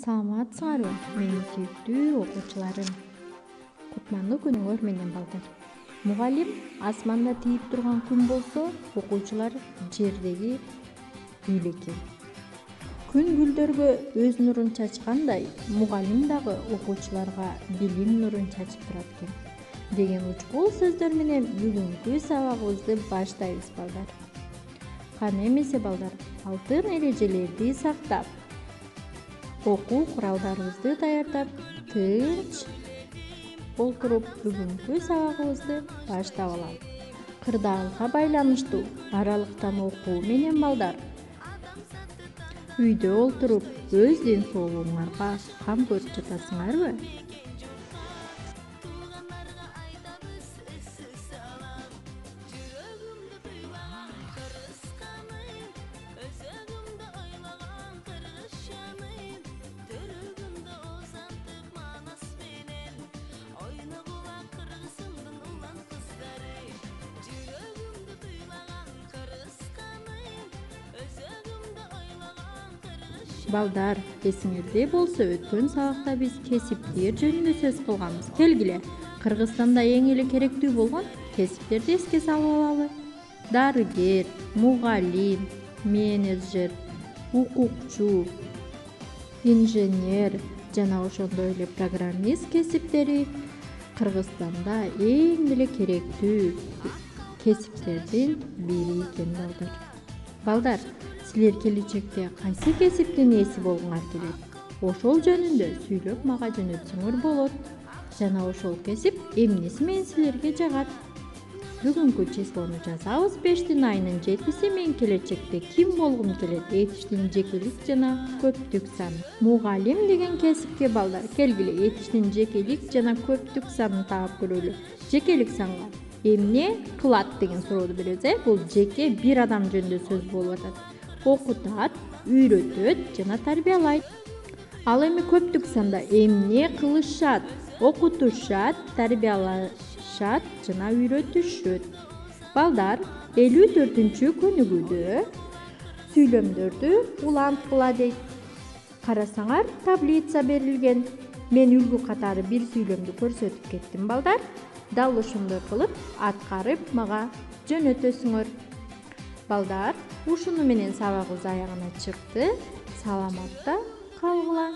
Саламатсыңарбы менин сүйүктүү окуучуларым. Кутмандуу күнүңөр менен балдар. Мугалим асманда тийип турган күн болсо, окуучулар жердеги гүл экен. Күн гүлдөргө өз нурун чачкандай, мугалим дагы окуучуларга билим нурун чачып турат экен деген учкул сөздөр менен бүгүнкү сабагыбызды баштайбыз балдар. Кана эмесе балдар, алтын эрежелерди сактап, окуу куралдарыбызды даярдап, тынч олтуруп бүгүнкү сабагыбызды баштап алалы. Кырдаалга байланыштуу аралыктан окуу менен балдар. Үйдө олтуруп өз ден соолугуңарга кам көрүп жатасыңарбы? Балдар, эсиңерде болсо өткөн сабакта биз кесиптер жөнүндө сөз кылганбыз. Келгиле, Кыргызстанда эң эле керектүү болгон кесиптерди эске салып алалы. Дарыгер, мугалим, менеджер, укукчу, инженер жана ошондой эле программист кесиптери Кыргызстанда эң эле керектүү кесиптердин бири экен балдар. Балдар, силер келечекте кайсы кесиптин ээси болгуңар келет? Ошол жөнүндө сүйлөп мага жөнөтсөңөр болот. Жана ошол кесип эмнеси менен силерге жагат? Бүгүнкү числону жазабыз. 5 айынын 7-си мен келечекте ким болгум келет? Этиштин жекелик жана көптүк саны. Мугалим деген кесипке балдар, келгиле этиштин жекелик жана көптүк санын таап көрөлү. Жекелик санга эмне кылат деген суроону беребиз. Бул жеке бир адам жөнүндө сөз болуп атат. Окутат, үйрөтөт жана тарбиялайт. Ал эми көптүк санда эмне кылышат? Окутушат, тарбиялашат жана үйрөтүшөт. Балдар, 54-көнүгүүдө сүйлөмдөрдү уланткыла дейт. Карасаңар, таблица берилген. Мен үлгү катары бир сүйлөмдү көрсөтүп кеттим балдар. Дал ошондой кылып аткарып мага жөнөтөсүңөр. Балдар, ушуну менен сабагыбыз аягына чыкты. Саламатта калгыла.